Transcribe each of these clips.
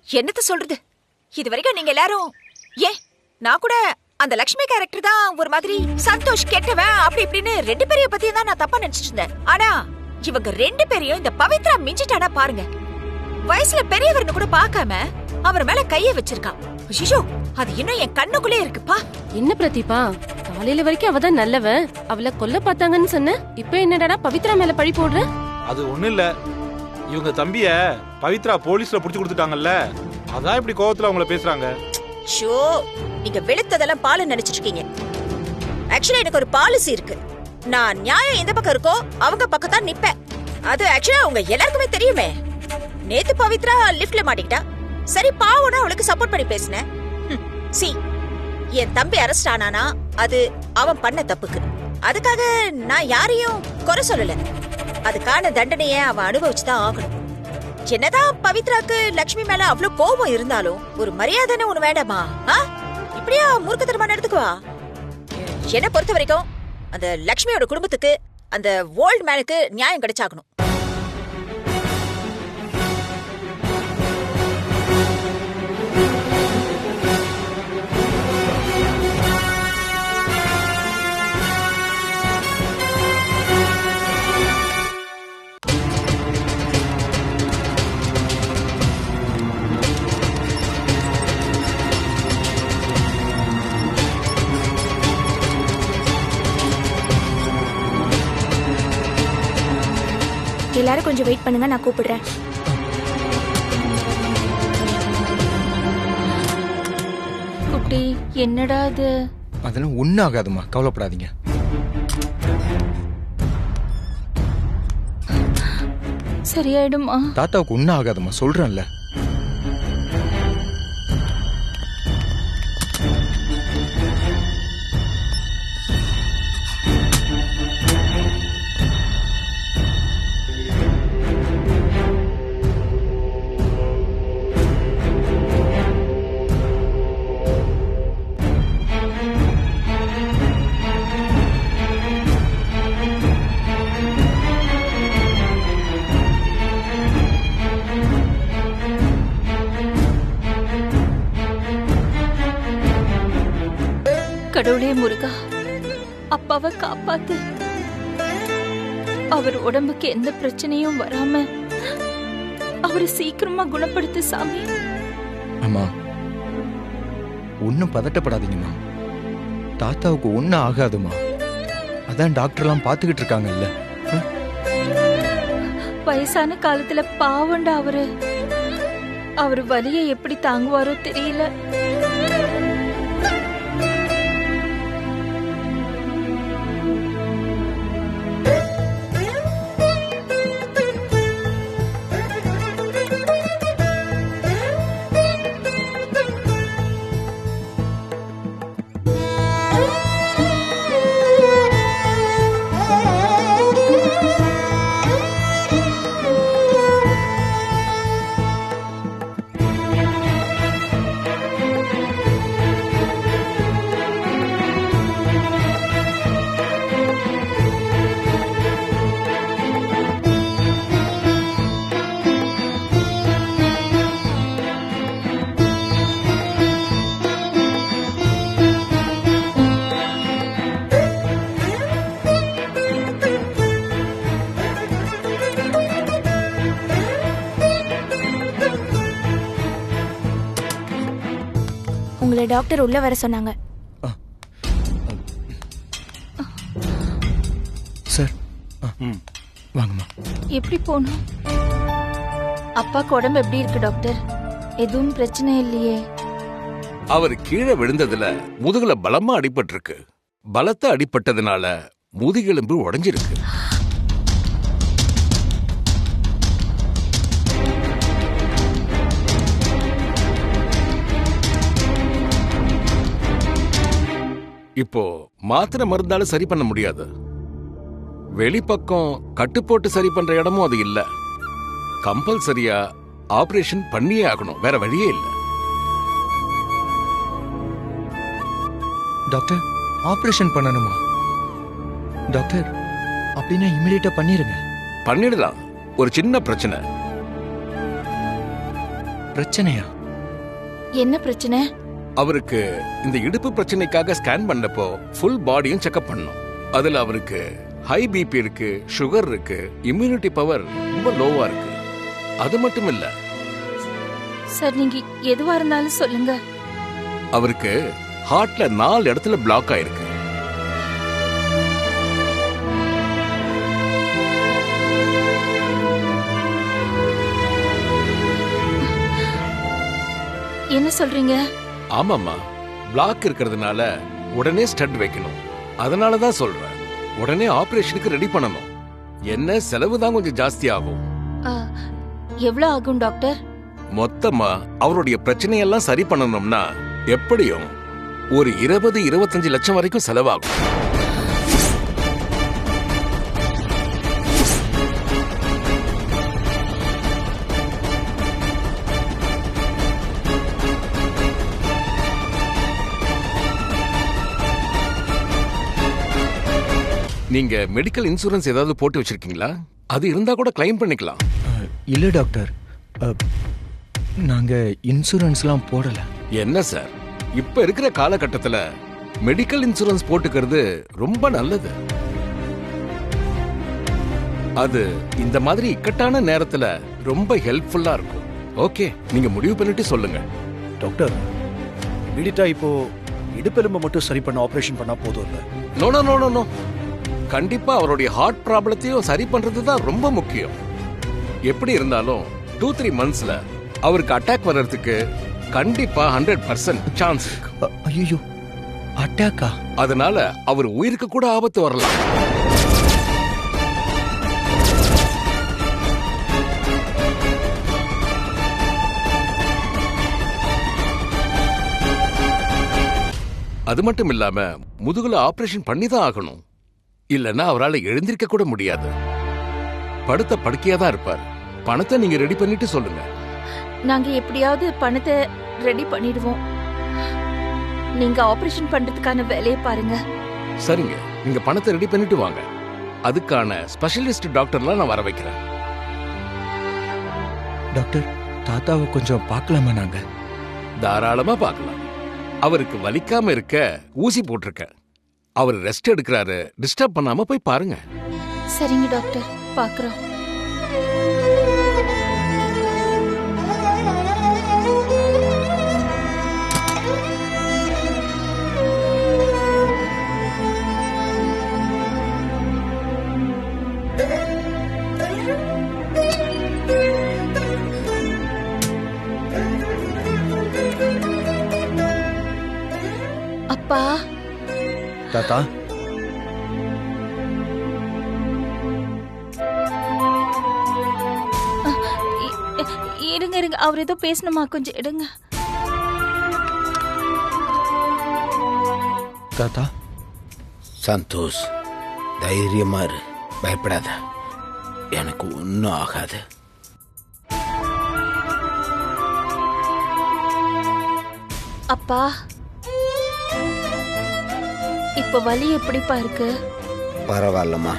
என்னத்த சொல்றது? இது வரைக்கும் நீங்க எல்லாரும் நான் கூட அந்த லக்ஷ்மி கேரக்டர் தான் ஒரு மாதிரி சந்தோஷ் கெட்டவன் அப்படி இப்படின்னு 2 பேரையும் பத்தி தான் நான் தப்பா நினைச்சிட்டு இருந்தேன். ஆனா இவங்க 2 பேரையும் இந்த பவித்ரா மிஞ்சிட்டானா பாருங்க. வயசுல பெரியவர்னு கூட பார்க்காம அவர் மேல கைய வச்சிருக்கான். ஐயோ, அது இன்னும் என் கண்ணுக்குள்ளே இருக்குப்பா. என்ன பிரதீபா, காலையில வரைக்கும் அவதான் நல்லவன், அவளை கொல்ல பார்த்தாங்கன்னு சொன்ன, இப்ப என்னடா பவித்ரா மேல பழி போடுற? அது ஒண்ணு இல்ல, இவங்க தம்பிய பவித்ரா போலீஸ்ல புடிச்சு கொடுத்துட்டாங்கல்ல, அதான் இப்படி கோவத்துல அவங்கள பேசுறாங்க. ஷோ, நீங்க வெளுத்ததெல்லாம் பாலு நினைச்சிட்டு இருக்கீங்க. ஆக்சுவலா எனக்கு ஒரு பாலிசி இருக்கு. நான் நியாயம் எந்த பக்கம் இருக்கோ அவங்க பக்கம் தான் நிப்பேன். அது ஆக்சுவலா உங்க எல்லாருக்குமே தெரியுமே. நேத்து பவித்ரா லிஃப்ட்ல மாட்டிக்கிட்டா. சரி பாவனா அவளுக்கு சப்போர்ட் பண்ணி பேசினேன். சி, என் தம்பி அரெஸ்ட் ஆனானா அது அவன் பண்ண தப்புக்கு. அதுக்காக நான் யாரையும் குறை சொல்லல. அதுக்கான தண்டனையை அவன் அனுபவிச்சுதான் ஆகணும். என்னதான் பவித்ராக்கு லக்ஷ்மி மேல அவ்வளவு கோபம் இருந்தாலும் ஒரு மரியாதைன்னு ஒண்ணு வேண்டாமா? இப்படியா மூர்க்கத்தனமா நடந்துக்குவா? என்ன பொறுத்த வரைக்கும் அந்த லக்ஷ்மியோட குடும்பத்துக்கு அந்த ஓல்ட் மேனுக்கு நியாயம் கிடைச்சாகணும். எல்லாரும் கொஞ்சம் வெயிட் பண்ணுங்க, நான் கூப்பிடுறேன். குட்டி, என்னடா அது? அதெல்லாம் ஒன்னும் ஆகாதுமா, கவலைப்படாதீங்க. சரியாயிடுமா? தாத்தாவுக்கு ஒன்னும் ஆகாதுமா, சொல்றேன்ல. கடவுளே முருகா, அப்பாவை காப்பாத்து. அவர் உடம்புக்கு எந்த பிரச்சனையும் வராம அவரை சீக்கிரமா குணப்படுத்து சாமி. அம்மா, ஒன்னும் பதட்டப்படாதீங்கம்மா. தாத்தாவுக்கு ஒன்னும் ஆகாதுமா. அதான் டாக்டர்லாம் பாத்துக்கிட்டு இருக்காங்கல்ல. வயசான காலத்துல பாவண்டா அவரு வலியை எப்படி தாங்குவாரோ தெரியல. உங்களை டாக்டர் உள்ள வர சொன்னாங்க. சார், வாங்கம்மா. எப்படி போனோம்? அப்பாக்கு உடம்பு எப்படி இருக்கு டாக்டர்? எதுவும் பிரச்சனை இல்லையே? அவர் கீழே விழுந்ததுல முதுகுல பலமா அடிபட்டிருக்கு. பலத்த அடிபட்டதுனால முதுகெலும்பு உடைஞ்சிருக்கு. இப்போ மாத்திரை மருந்தால சரி பண்ண முடியாது. வெளிப்பக்கம் கட்டு போட்டு சரி பண்ற இடமும் அது இல்ல. கம்பல்சரியா ஆபரேஷன் பண்ணியே ஆகணும், வேற வழியே இல்ல. டாக்டர், ஆபரேஷன் பண்ணணுமா? டாக்டர், அப்படின்னா இமிடியேட்டா பண்ணிருங்க. பண்ணிடலாம், ஒரு சின்ன பிரச்சனை. பிரச்சனையா? என்ன பிரச்சனை? அவருக்கு இந்த இடுப்பு பிரச்சனைக்காக ஸ்கேன் பண்ணப்போ ஃபுல் பாடியும் செக்அப் பண்ணோம். அதுல அவருக்கு ஹை பிபி இருக்கு, சுகர் இருக்கு, இம்யூனிட்டி பவர் ரொம்ப லோவா இருக்கு. அது மட்டும் இல்ல, சார் நீங்க எதுவா இருந்தாலும் சொல்லுங்க. அவருக்கு ஹார்ட்ல 4 இடத்துல பிளாக் ஆயிருக்கு. என்ன சொல்றீங்க? ஆமாமா, பிளாக் இருக்கிறதுனால உடனே ஸ்டட் வைக்கணும். அதனாலதான் சொல்றேன், உடனே ஆபரேஷனுக்கு ரெடி பண்ணணும். என்ன செலவு தான் கொஞ்சம் ஜாஸ்தி ஆகும். ஆ, எவ்வளவு ஆகும் டாக்டர்? மொத்தமா அவருடைய பிரச்சனையெல்லாம் சரி பண்ணணும்னா எப்படியும் ஒரு 20-25 லட்சம் வரைக்கும் செலவாகும். நீங்க மெடிக்கல் இன்சூரன்ஸ் ஏதாவது போட்டு வச்சிருக்கீங்களா? அது இருந்தா கூட கிளைம் பண்ணிக்கலாம். இல்ல டாக்டர், நாங்க இன்சூரன்ஸ்லாம் போடல. என்ன சார், இப்ப இருக்கிற காலகட்டத்துல மெடிக்கல் இன்சூரன்ஸ் போட்டுக்கிறது ரொம்ப நல்லது. அது இந்த மாதிரி இக்கட்டான நேரத்துல ரொம்ப ஹெல்ப்ஃபுல்லா இருக்கும். ஓகே, நீங்க முடிவு பண்ணிட்டு சொல்லுங்க. டாக்டர், இமிடியட்டா இப்போ இடுப்பெலும்பை மட்டும் சரி பண்ண ஆபரேஷன் பண்ணா போதும் இல்ல? நோ நோ நோ நோ, கண்டிப்பா அவருடைய ஹார்ட் ப்ராப்ளத்தையும் சரி பண்றது தான் ரொம்ப முக்கியம். எப்படி இருந்தாலும் 2-3 மந்த்ஸ்ல அவருக்கு அட்டாக் வர்றதுக்கு கண்டிப்பா 100% சான்ஸ் இருக்கு. ஐயோ, அட்டாக்கா? அதனால அவர் உயிருக்கு கூட ஆபத்து வரலாம். அது மட்டும் இல்லாம முதுகுல ஆபரேஷன் பண்ணி தான் ஆகணும். இல்லன்னா அவரால் எழுந்திருக்க கூட முடியாது. படுத்த படுக்கையா தான் இருப்பார். பணத்தை நீங்க ரெடி பண்ணிட்டு சொல்லுங்க. நாங்க எப்படியாவது பணத்தை ரெடி பண்ணிடுவோம். நீங்க ஆபரேஷன் பண்றதுக்கான வேலையை பாருங்க. சரிங்க, நீங்க பணத்தை ரெடி பண்ணிட்டு வாங்க. அதுக்கான ஸ்பெஷலிஸ்ட் டாக்டர்லாம் நான் வர வைக்கிறேன். டாக்டர், தாத்தாவை கொஞ்சம் பார்க்கலாமா? நாங்க தாராளமா பார்க்கலாம். அவருக்கு வலிக்காம இருக்க ஊசி போட்டிருக்கேன். அவர் ரெஸ்ட் எடுக்கிறாரு, டிஸ்டர்ப் பண்ணாம போய் பாருங்க. சரிங்க டாக்டர், பார்க்கறோம். அப்பா, தாத்தா, இருங்க இருங்க, அவர் ஏதோ பேசணுமா, கொஞ்சம் எடுங்க. தாத்தா. சந்தோஷ், தைரியமா இரு, பயப்படாத, எனக்கு ஒன்னும் ஆகாது. அப்பா, இப்ப வலி எப்படிப்பா இருக்கு? பரவாயில்லம்மா,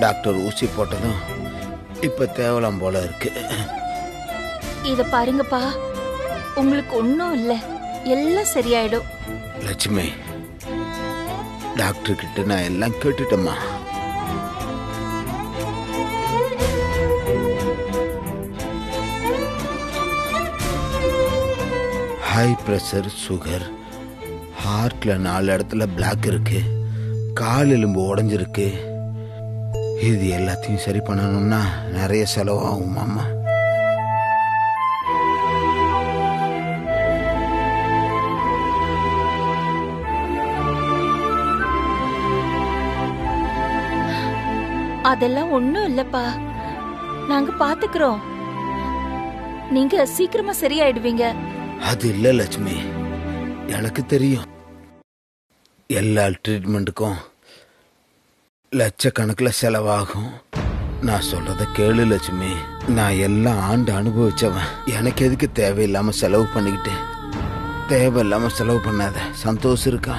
டாக்டர் ஊசி போட்டதும் இப்ப தேவலாம் போல இருக்கு. இத பாருங்கப்பா, உங்களுக்கு ஒன்னும் இல்ல, எல்லாம் சரியாயிடும். லட்சுமி, டாக்டர் கிட்ட நான் எல்லாம் கேட்டுட்டேம்மா. ஹை பிரஷர், சுகர், ஹார்ட்ல 4 இடத்துல பிளாக் இருக்கு, கால் எலும்பு உடைஞ்சிருக்கு. இது எல்லாத்தையும் சரி பண்ணணும்னா நிறைய செலவாகும் மாமா. அதெல்லாம் ஒண்ணும் இல்லப்பா, நாங்க பாத்துக்கிறோம். நீங்க சீக்கிரமா சரியாயிடுவீங்க. அது இல்ல லட்சுமி, எனக்கு தெரியும். எல்லா ட்ரீட்மெண்ட்டுக்கும் லட்சக்கணக்கில் செலவாகும். நான் சொல்றத கேளு லட்சுமி, நான் எல்லாம் ஆண்டு அனுபவிச்சவன். எனக்கு எதுக்கு தேவையில்லாம செலவு பண்ணிக்கிட்டு? தேவையில்லாம செலவு பண்ணாத. சந்தோஷம் இருக்கா?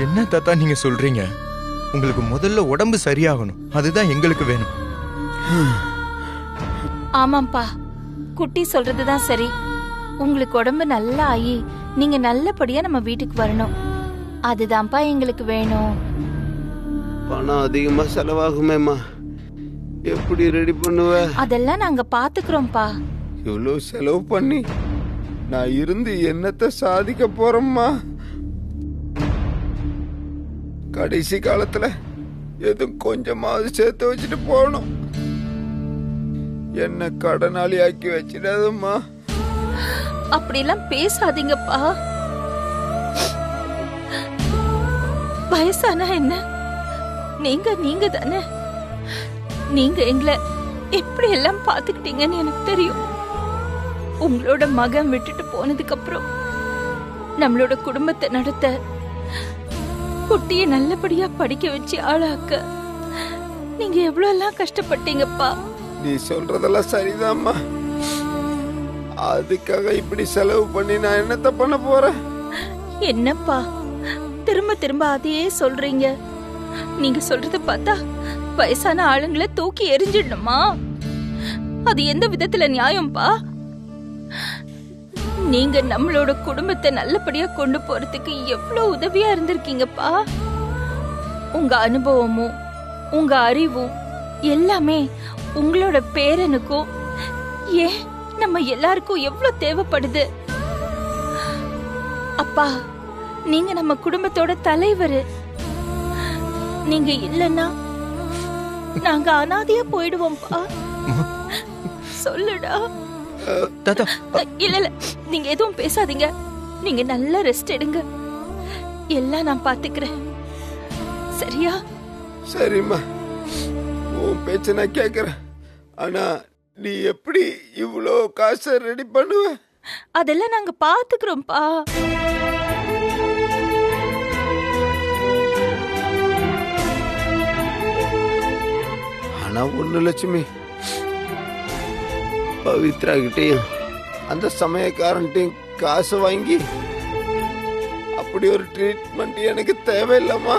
என்ன தாத்தா நீங்க சொல்றீங்க? உங்களுக்கு முதல்ல உடம்பு சரியாகணும், அதுதான் எங்களுக்கு வேணும். ஆமாப்பா, குட்டி சொல்றதுதான் சரி. உங்களுக்கு உடம்பு நல்லா ஆகி நீங்க நல்லபடியா நம்ம வீட்டுக்கு வரணும். அதுதான்ப்பா எங்களுக்கு வேணும். பணம் அதிகமா செலவாகுமேம்மா, எப்படி ரெடி பண்ணுவ? அதெல்லாம் நாங்க பாத்துக்கிறோம்ப்பா. இவ்வளவு செலவு பண்ணி நான் இருந்து என்னத்தை சாதிக்க போறேம்மா? கடைசி காலத்துல எதுவும் கொஞ்சமாவது சேர்த்து வச்சுட்டு போகணும். என்ன கடனாளி ஆக்கி வச்சிடாதம்மா. அப்படிலாம் பேசாதீங்கப்பா. வயசானா என்ன, நீங்க தானே. நீங்க எங்களை எப்படி எல்லாம் பாத்துக்கிட்டீங்கன்னு எனக்கு தெரியும். உங்களோட மகன் விட்டுட்டு போனதுக்கு அப்புறம் நம்மளோட குடும்பத்தை நடத்த, குட்டியை நல்லபடியா படிக்க வச்சு ஆளாக்க நீங்க எவ்வளவு எல்லாம் கஷ்டப்பட்டீங்கப்பா. நீ சொல்றதெல்லாம் சரிதாம்மா. அதுக்காக இப்படி செலவு பண்ணி நான் என்னத்த பண்ண போறேன்? என்னப்பா திரும்ப திரும்ப அதையே சொல்றீங்க? நீங்க சொல்றத பார்த்தா வயசான ஆளுங்களை தூக்கி எரிஞ்சிடணுமா? அது எந்த விதத்துல நியாயம்பா? நீங்க நம்மளோட குடும்பத்தை நல்லபடியா கொண்டு போறதுக்கு எவ்வளவு உதவியா இருந்திருக்கீங்கப்பா. உங்க அனுபவமும் உங்க அறிவும் எல்லாமே உங்களோட பேரனுக்கும் ஏன் நம்ம எல்லாருக்கும் எவ்வளவு தேவைப்படுது. அப்பா, நீங்க நம்ம குடும்பத்தோட தலைவர். நீங்க இல்லன்னா நாங்க அனாதையா போயிடுவோம்ப்பா. சொல்லுடா. இல்ல நீங்க எதுவும் பேசாதீங்க. நீங்க நல்ல ரெஸ்ட் எடுங்க. எல்லாம் நான் பாத்துக்கிறேன், சரியா? சரிம்மா, உன் பேச்ச நான் கேக்குறேன். ஆனா நீ எப்படி இவ்வளோ காசை ரெடி பண்ணுவ? அதெல்லாம் நாங்க பாத்துக்கிறோம்ப்பா. ஆனா ஒண்ணு லட்சுமி, பவித்ரா கிட்டையும் அந்த சமயக்காரன்ட்டையும் காசு வாங்கி அப்படி ஒரு ட்ரீட்மெண்ட் எனக்கு தேவையில்லம்மா.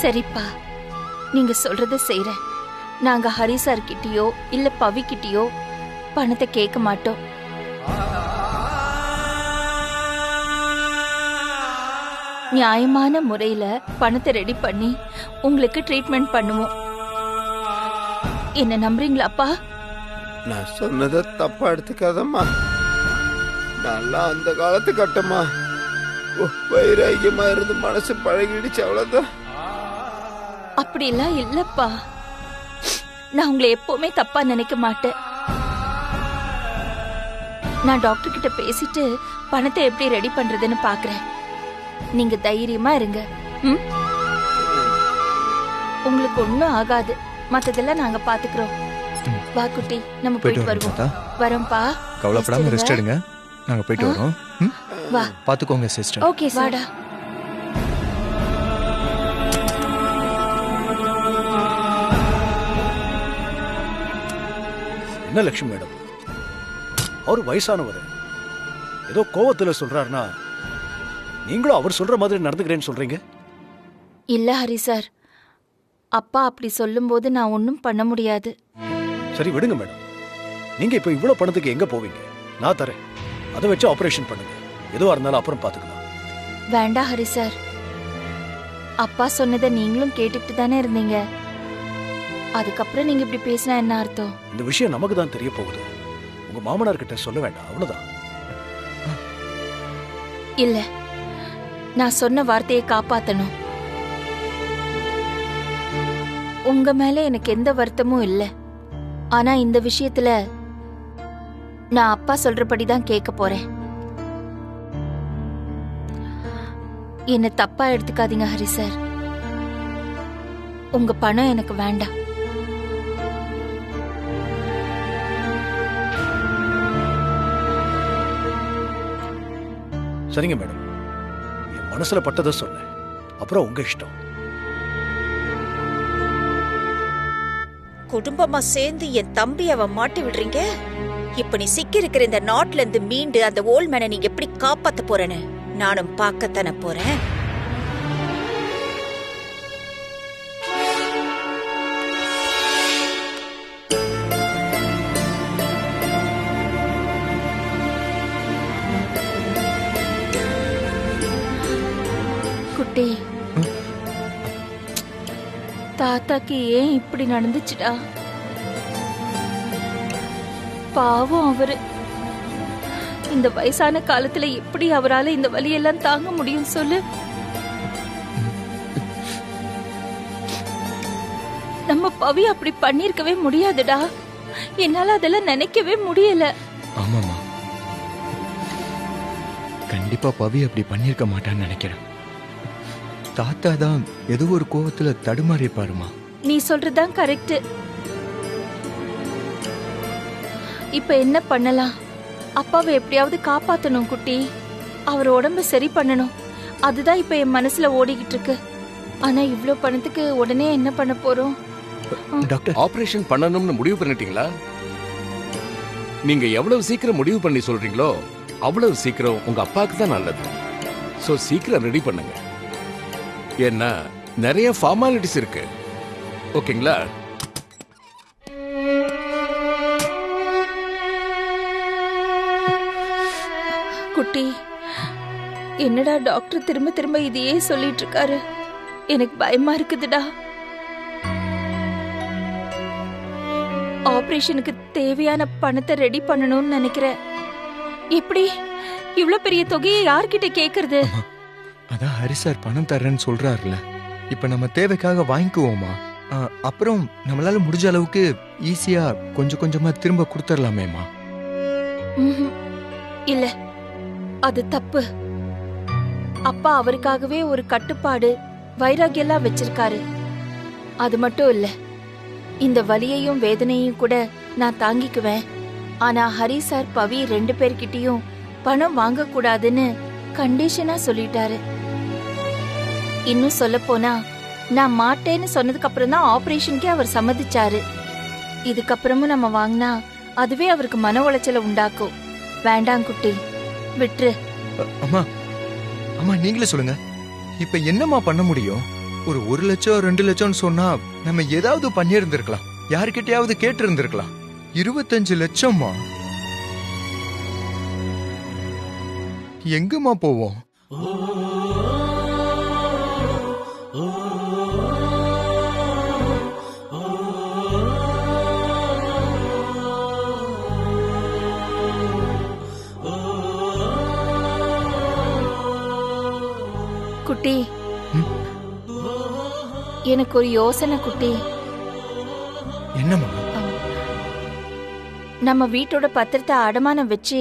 சரிப்பா, நீங்க சொல்றத செய்றேன். நாங்க ஹரி சார் கிட்டயோ இல்ல பவி கிட்டயோ பணத்தை கேட்க மாட்டோம். நியாயமான முறையில பணத்தை ரெடி பண்ணி உங்களுக்கு ட்ரீட்மெண்ட் பண்ணுவோம். என்ன நம்புறீங்களாப்பா? நான் சொன்னதை தப்பா எடுத்துக்காதம்மா. நல்லா அந்த காலத்து கட்டமா வைராகியமா இருந்து மனசு பழகிடுச்சு, அவ்வளவுதான். அப்படிலாம் இல்லப்பா. நான் உங்களை எப்பவுமே தப்பா நினைக்க மாட்டேன். நான் டாக்டர் கிட்ட பேசிட்டு பணத்தை எப்படி ரெடி பண்றதுன்னு பாக்குறேன். நீங்க தைரியமா இருங்க. உங்களுக்கு ஒண்ணும் ஆகாது. மத்ததெல்லாம் நாங்க பாத்துக்கிறோம். வா குட்டி, நம்ம போயிட்டு வருவோம். வரோம்ப்பா. கவலைப்படாம ரெஸ்ட் எடுங்க, நாங்க போயிட்டு வரோம். வா, பாத்துக்கோங்க சிஸ்டர். ஓகே வாடா. என்ன லட்சுமி மேடம், அவர் வயசானவர், ஏதோ கோவத்துல சொல்றாருன்னா நீங்களும் அவர் சொல்ற மாதிரி நடந்துக்கிறேன்னு சொல்றீங்க? இல்ல ஹரி சார், அப்பா அப்படி சொல்லும்போது நான் ஒன்னும் பண்ண முடியாது. சரி விடுங்க மேடம். நீங்க இப்ப இவ்வளவு பணத்துக்கு எங்க போவீங்க? நான் தரேன், அதை வச்சு ஆபரேஷன் பண்ணுங்க. எதுவா இருந்தாலும் அப்புறம் பாத்துக்கலாம். வேண்டாம் ஹரி சார், அப்பா சொன்னதை நீங்களும் கேட்டுக்கிட்டு தானே இருந்தீங்க. அதுக்கப்புறம் நீங்க இப்படி பேசினா என்ன அர்த்தம்? இந்த விஷயம் நமக்கு தான் தெரிய போகுது. உங்க மாமனார் கிட்ட சொல்ல வேண்டாம், அவ்வளவுதான். இல்ல, நான் சொன்ன வார்த்தையை காப்பாத்தணும். உங்க மேல எனக்கு எந்த வருத்தமும் இல்ல. ஆனா இந்த விஷயத்துல நான் அப்பா சொல்றபடிதான் கேட்க போறேன். என்ன தப்பா எடுத்துக்காதீங்க ஹரி சார். உங்க பணம் எனக்கு வேண்டாம். சரிங்க மேடம், என் மனசுல பட்டதை சொன்னேன். அப்புறம் உங்க இஷ்டம். குடும்பமா சேர்ந்து என் தம்பி அவன் மாட்டி விடுறீங்க. இப்ப நீ சிக்கி இருக்கிற இந்த நாட்ல இருந்து மீண்டு அந்த ஓல்ட் மேனை நீங்க எப்படி காப்பாத்த போறேன்னு நானும் பார்க்கத்தானே போறேன். குட்டி, தாத்தாக்கு ஏன் இப்படி நடந்துச்சுடா? பாவம் அவரு. இந்த வயசான காலத்துல எப்படி அவரால இந்த வலியெல்லாம் தாங்க முடியும் சொல்லு? நம்ம பவி அப்படி பண்ணிருக்கவே முடியாதுடா. என்னால அதெல்லாம் நினைக்கவே முடியல. ஆமாமா, கண்டிப்பா பவி அப்படி பண்ணிருக்க மாட்டான்னு நினைக்கிறேன். தாத்தா தான் ஏதோ ஒரு கோவத்துல தடுமாறி பாருமா. நீ சொல்றதுதான் கரெக்ட். இப்ப என்ன பண்ணலாம்? அப்பாவை எப்படியாவது காப்பாத்தணும் குட்டி. அவர் உடம்ப சரி பண்ணணும். அதுதான் இப்ப என் மனசுல ஓடிக்கிட்டு இருக்கு. ஆனா இவ்ளோ பணத்துக்கு உடனே என்ன பண்ண போறோம்? டாக்டர், ஆபரேஷன் பண்ணணும்னு முடிவு பண்ணிட்டீங்களா? நீங்க எவ்வளவு சீக்கிரம் முடிவு பண்ணி சொல்றீங்களோ அவ்வளவு சீக்கிரம் உங்க அப்பாவுக்கு தான் நல்லது. சோ சீக்கிரம் ரெடி பண்ணுங்க. ஏன்னா நிறைய ஃபார்மாலிட்டிஸ் இருக்கு. ஓகேங்களா? குட்டி, என்னடா டாக்டர் திரும்ப திரும்ப இதையே சொல்லிட்டு இருக்காரு? எனக்கு பயமா இருக்குதுடா. ஆபரேஷனுக்கு தேவையான பணத்தை ரெடி பண்ணணும்னு நினைக்கிறேன். எப்படி இவ்ளோ பெரிய தொகையை யார்கிட்ட கேக்குறது? அதான் ஹரி சார் பணம் தர்றேன்னு சொல்றாருல, இப்ப நம்ம தேவைக்காக வாங்கிக்குவோமா? அப்புறம் நம்மளால முடிஞ்ச அளவுக்கு ஈஸியா கொஞ்சம் கொஞ்சமா திரும்ப கொடுத்துடலாமேமா. இல்ல, அது தப்பு. அப்பா அவருக்காகவே ஒரு கட்டுப்பாடு வைராகியெல்லாம் வச்சிருக்காரு. அது மட்டும் இல்ல, இந்த வலியையும் வேதனையும் கூட நான் தாங்கிக்குவேன். ஆனா ஹரி சார் பவி 2 பேர்கிட்டயும் பணம் வாங்க கூடாதுன்னு கண்டிஷனா சொல்லிட்டாரு. இன்னும் சொல்ல போனா நான் மாட்டேன்னு சொன்னதுக்கு அப்புறம் தான் ஆபரேஷனுக்கே அவர் சம்மதிச்சாரு. இதுக்கப்புறமும் நம்ம வாங்கினா அதுவே அவருக்கு மன உளைச்சலை உண்டாக்கும். வேண்டாம் குட்டி, விட்டுரு. அம்மா அம்மா நீங்களே சொல்லுங்க, இப்ப என்னம்மா பண்ண முடியும்? ஒரு 1 லட்சம் 2 லட்சம்னு சொன்னா நம்ம ஏதாவது பண்ணி இருந்திருக்கலாம், யாருக்கிட்டையாவது கேட்டு இருந்திருக்கலாம். 25 லட்சம்மா எங்கம்மா போவோம்? குட்டி, எனக்கு ஒரு யோசனை குட்டி. என்னம்மா? நம்ம வீட்டோட பத்திரத்தை அடமானம் வச்சு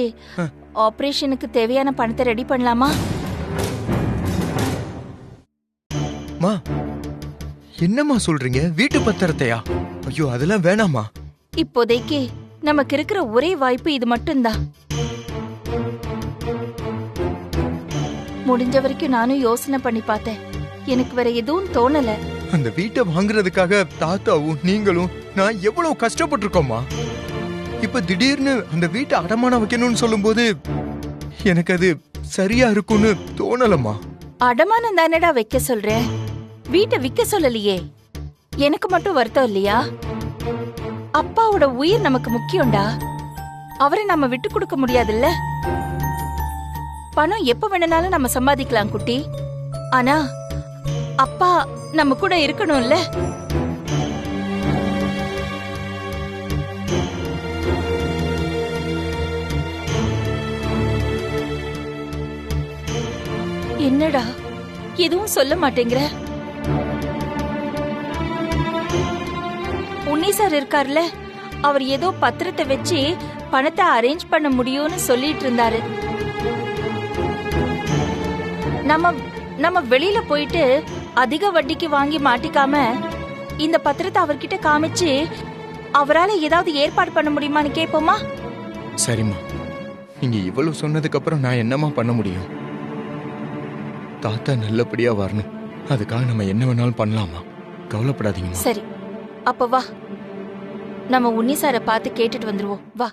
ஆபரேஷனுக்கு தேவையான பணத்தை ரெடி பண்ணலாமா? மா, என்னம்மா சொல்றீங்க? வீட்டு பத்திரத்தையா? ஐயோ, அதெல்லாம் வேணாமா. இப்போதைக்கு நமக்கு இருக்கிற ஒரே வாய்ப்பு இது மட்டும்தான். முடிஞ்ச வரைக்கும் நானும் யோசனை பண்ணி பார்த்தேன். எனக்கு வேற எதுவும் தோணல. அந்த வீட்டை வாங்குறதுக்காக தாத்தாவும் நீங்களும் நான் எவ்வளவு கஷ்டப்பட்டிருக்கோமா. இப்ப திடீர்னு அந்த வீட்டை அடமானம் வைக்கணும்னு சொல்லும் போது எனக்கு அது சரியா இருக்கும்னு தோணலமா. அடமானம் தானடா வைக்க சொல்றேன், வீட்டை விக்க சொல்லலையே. எனக்கு மட்டும் வருத்தம் இல்லையா? அப்பாவோட உயிர் நமக்கு முக்கியம்டா. அவரை நம்ம விட்டு கொடுக்க முடியாதுல்ல. பணம் எப்ப வேணும்னாலும் நம்ம சம்பாதிக்கலாம் குட்டி. ஆனா அப்பா நம்ம கூட இருக்கணும்ல. என்னடா எதுவும் சொல்ல மாட்டேங்கிற? உன்னி சார் இருக்கார்ல, அவர் ஏதோ பத்திரத்தை வச்சு பணத்தை அரேஞ்ச் பண்ண முடியும்னு சொல்லிட்டு இருந்தாரு. நம்ம வெளியில போயிட்டு அதிக வட்டிக்கு வாங்கி மாட்டிக்காம இந்த பத்திரத்தை அவர்கிட்ட காமிச்சு அவரால ஏதாவது ஏற்பாடு பண்ண முடியுமான்னு கேட்போமா? சரிம்மா, நீங்க இவ்வளவு சொன்னதுக்கு அப்புறம் நான் என்னமா பண்ண முடியும்? தாத்தா நல்லபடியா வரணும். அதுக்காக நம்ம என்ன வேணாலும் பண்ணலாமா? கவலைப்படாதீங்கம்மா. சரி, அப்ப வா, நம்ம உன்னி சாரை பார்த்து கேட்டுட்டு வந்துருவோம். வா.